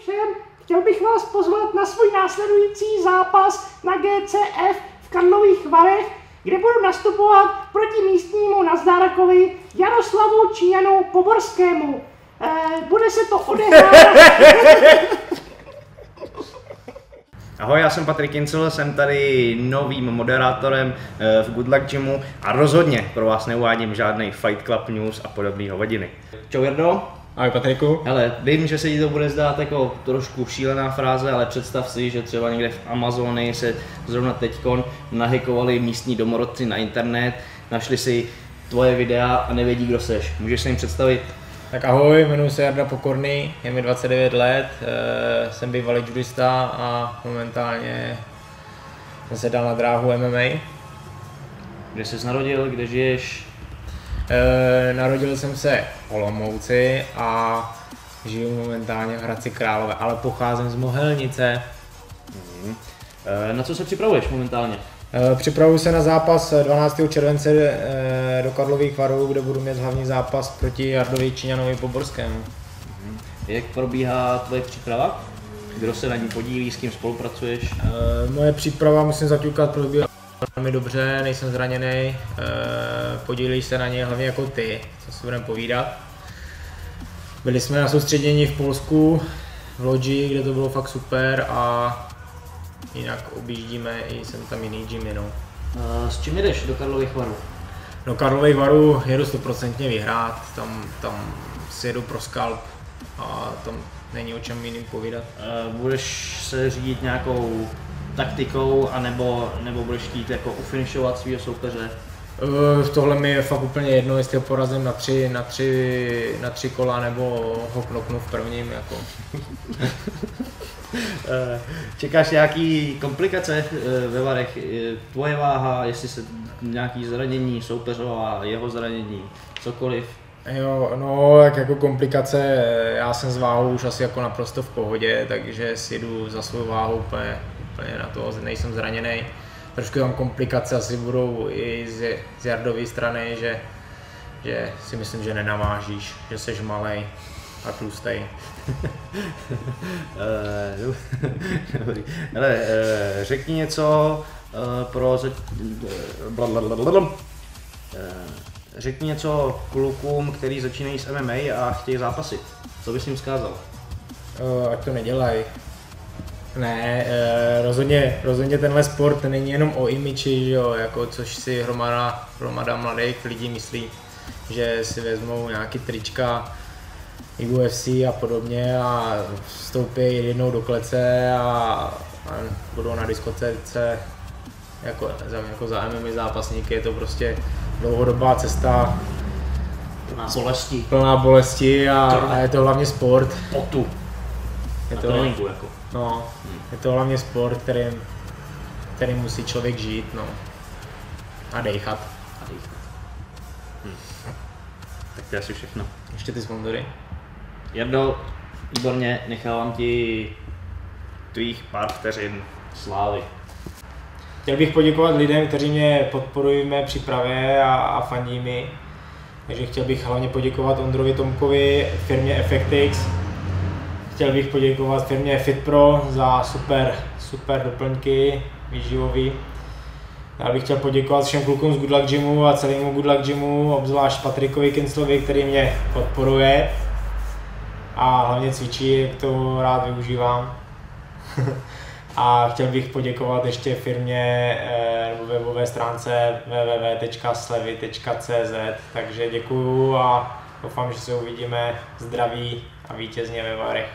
všem, chtěl bych vás pozvat na svůj následující zápas na GCF v Karlových Varech, kde budu nastupovat proti místnímu Nazdárakovi Jaroslavu Číňanu Poborskému. Bude se to odehrávat. Ahoj, já jsem Patrik Kincel, jsem tady novým moderátorem v Good Luck Gymu a rozhodně pro vás neuvádím žádný Fight Club News a podobné hovadiny. Čau Jardo. Ahoj Patriku. Hele, vím, že se ti to bude zdát jako trošku šílená fráze, ale představ si, že třeba někde v Amazonii se zrovna teďkon nahackovali místní domorodci na internet, našli si tvoje videa a nevědí, kdo seš. Můžeš se jim představit? Tak ahoj, jmenuji se Jarda Pokorný, je mi 29 let, jsem bývalý judista a momentálně jsem se dal na dráhu MMA. Kde jsi narodil, kde žiješ? Narodil jsem se v Olomouci a žiju momentálně v Hradci Králové, ale pocházím z Mohelnice. Na co se připravuješ momentálně? Připravuji se na zápas 12. července do Karlových Varů, kde budu mít hlavní zápas proti Jardovi Číňanovi Poborskému. Jak probíhá tvoje příprava? Kdo se na ní podílí, s kým spolupracuješ? Moje příprava, musím zaťukat, probíhá velmi dobře, nejsem zraněný. Podílíš se na něj hlavně jako ty, co si budeme povídat. Byli jsme na soustředění v Polsku, v Lodži, kde to bylo fakt super a jinak objíždíme i jsem tam jiný gym jenom. S čím jdeš do Karlových Varů? Do Karlových Varů jedu 100% vyhrát, tam si jedu pro skalp a tam není o čem jiným povídat. Budeš se řídit nějakou taktikou, anebo budeš chtít jako ufinišovat svýho soupeře? Tohle mi je fakt úplně jedno, jestli ho porazím na tři kola nebo ho knoknu v prvním. Jako. Čekáš nějaký komplikace ve Varech? Tvoje váha, jestli se nějaký zranění, soupeřová, jeho zranění, cokoliv? Jo, no jako komplikace, já jsem s váhou už asi jako naprosto v pohodě, takže si jdu za svou váhu úplně na to, nejsem zraněný. Trošku tam komplikace asi budou i z Jardové strany, že si myslím, že nenavážíš, že jsi malej a tlustej. Dobrý. Hele, řekni něco řekni něco klukům, který začínají s MMA a chtějí zápasit. Co bys jim vzkázal? Ať to nedělají. Ne, rozhodně tenhle sport není jenom o imidži, jako, což si hromada mladých lidí myslí, že si vezmou nějaký trička UFC a podobně a vstoupí jednou do klece a budou na diskotéce jako za MMA zápasníky. Je to prostě dlouhodobá cesta, plná bolesti a je to hlavně sport. Potu. Je na to tréninku jako. No, je to hlavně sport, který musí člověk žít, no. A dejchat. Tak to je asi všechno. Ještě ty sponzory. Jardo, výborně, nechávám ti tvých pár vteřin slávy. Chtěl bych poděkovat lidem, kteří mě podporují v mé přípravě a fandí mi. Takže chtěl bych hlavně poděkovat Ondrovi Tomkovi, firmě FFX. Chtěl bych poděkovat firmě FitPro za super doplňky výživový. Já bych chtěl poděkovat všem klukům z Good Luck Gymu a celému Good Luck Gymu, obzvlášť Patrikovi Kincelovi, který mě podporuje a hlavně cvičí, jak to rád využívám. A chtěl bych poděkovat ještě firmě nebo webové stránce www.slevy.cz. Takže děkuju a doufám, že se uvidíme zdraví a vítězně ve Varech.